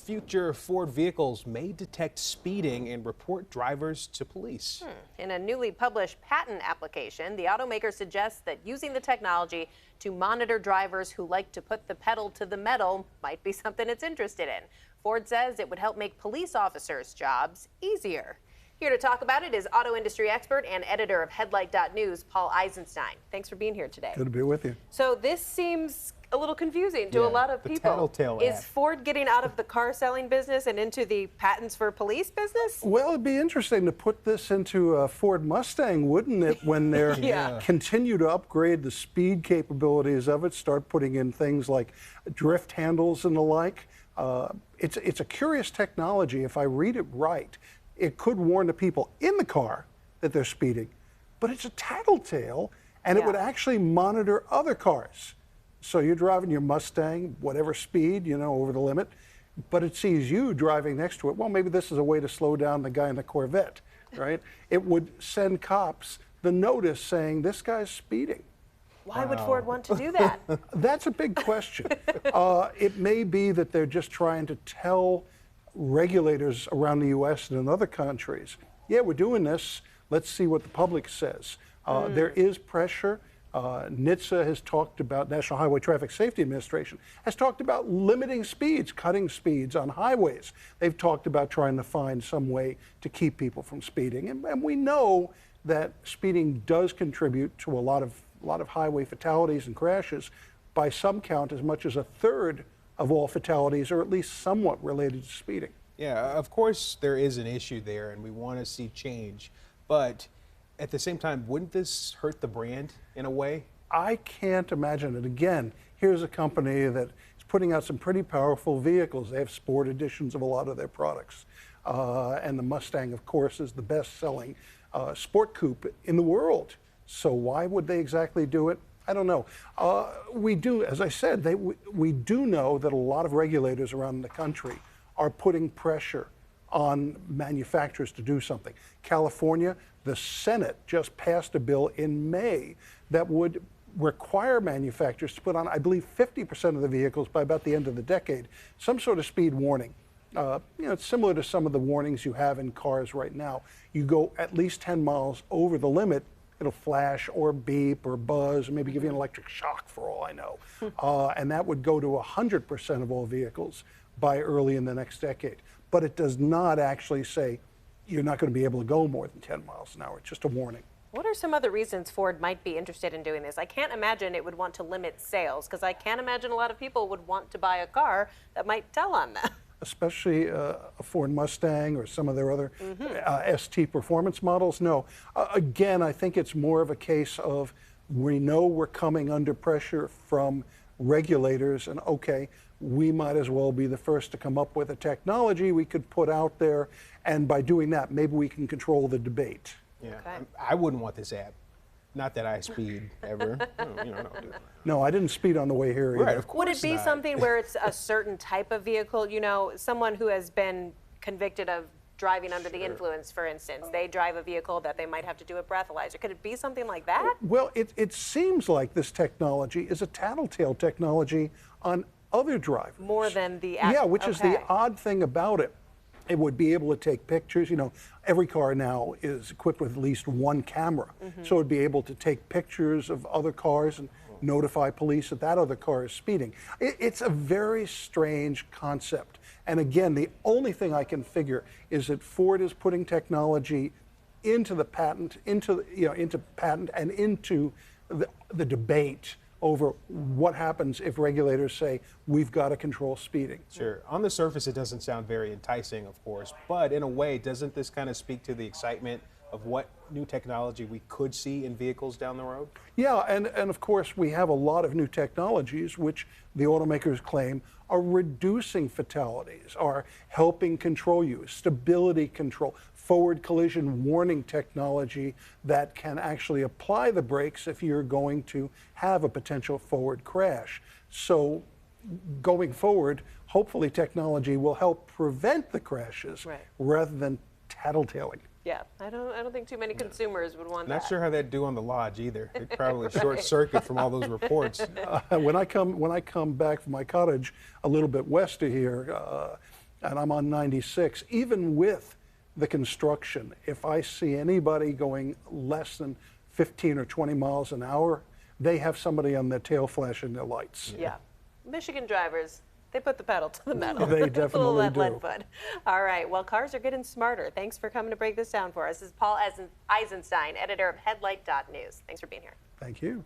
future Ford vehicles may detect speeding and report drivers to police. In a newly published patent application, the automaker suggests that using the technology to monitor drivers who like to put the pedal to the metal might be something it's interested in. Ford says it would help make police officers' jobs easier. Here to talk about it is auto industry expert and editor of Headlight.News, Paul Eisenstein. Thanks for being here today. Good to be with you. So this seems a little confusing to a lot of people. Tattletale Is app. Ford getting out of the car selling business and into the patents for police business? Well, it'd be interesting to put this into a Ford Mustang, wouldn't it, when they're continue to upgrade the speed capabilities of it, start putting in things like drift handles and the like. It's a curious technology. If I read it right, it could warn the people in the car that they're speeding, but it's a tattletale, and it would actually monitor other cars. So you're driving your Mustang, whatever speed, over the limit, but it sees you driving next to it. Well, maybe this is a way to slow down the guy in the Corvette, right? It would send cops the notice saying, this guy's speeding. Why would Ford want to do that? That's a big question. It may be that they're just trying to tell regulators around the U.S. and in other countries, yeah, we're doing this. Let's see what the public says. There is pressure. NHTSA has talked about, National Highway Traffic Safety Administration has talked about limiting speeds, cutting speeds on highways. They've talked about trying to find some way to keep people from speeding. And we know that speeding does contribute to a lot of highway fatalities and crashes. By some count, as much as a third of all fatalities are at least somewhat related to speeding. Yeah, of course there is an issue there and we want to see change, but at the same time, wouldn't this hurt the brand in a way? I can't imagine it. Again, here's a company that is putting out some pretty powerful vehicles. They have sport editions of a lot of their products. And the Mustang, of course, is the best-selling sport coupe in the world. So why would they exactly do it? I don't know. We do, as I said, we do know that a lot of regulators around the country are putting pressure on manufacturers to do something. California, the Senate just passed a bill in May that would require manufacturers to put on, I believe, 50% of the vehicles by about the end of the decade, some sort of speed warning. It's similar to some of the warnings you have in cars right now. You go at least 10 miles over the limit, it'll flash or beep or buzz or maybe give you an electric shock for all I know. And that would go to 100% of all vehicles by early in the next decade. But it does not actually say you're not going to be able to go more than 10 miles an hour. It's just a warning. What are some other reasons Ford might be interested in doing this? I can't imagine it would want to limit sales, because I can't imagine a lot of people would want to buy a car that might tell on them. Especially a Ford Mustang or some of their other ST performance models. No, again, I think it's more of a case of we know we're coming under pressure from regulators, and okay, we might as well be the first to come up with a technology we could put out there, and by doing that, maybe we can control the debate. Yeah, I wouldn't want this app. Not that I speed ever. No, I didn't speed on the way here either. Right, of course. Would it be something where it's a certain type of vehicle? Someone who has been convicted of driving under the influence, for instance, they drive a vehicle that they might have to do a breathalyzer. Could it be something like that? Well, it seems like this technology is a tattletale technology on other drivers. More than the Yeah, which is the odd thing about it. It would be able to take pictures. Every car now is equipped with at least one camera. So it would be able to take pictures of other cars and notify police that that other car is speeding. It's a very strange concept. And again, the only thing I can figure is that Ford is putting technology into the patent, into patent and into the debate over what happens if regulators say we've got to control speeding. Sure. On the surface, it doesn't sound very enticing, of course, but in a way, doesn't this kind of speak to the excitement of what new technology we could see in vehicles down the road? Yeah, and of course, we have a lot of new technologies which the automakers claim are reducing fatalities, are helping control use, stability control, forward collision warning technology that can actually apply the brakes if you're going to have a potential forward crash. So going forward, hopefully technology will help prevent the crashes rather than tattletaling. Yeah, I don't think too many consumers would want that. Not sure how that'd do on the lodge either. It'd probably short circuit from all those reports. When I come back from my cottage a little bit west of here, and I'm on 96, even with the construction, if I see anybody going less than 15 or 20 miles an hour, they have somebody on their tail flashing their lights. Yeah. Michigan drivers, they put the pedal to the metal. They definitely do. Lead foot. All right. Well, cars are getting smarter. Thanks for coming to break this down for us. This is Paul Eisenstein, editor of Headlight.News. Thanks for being here. Thank you.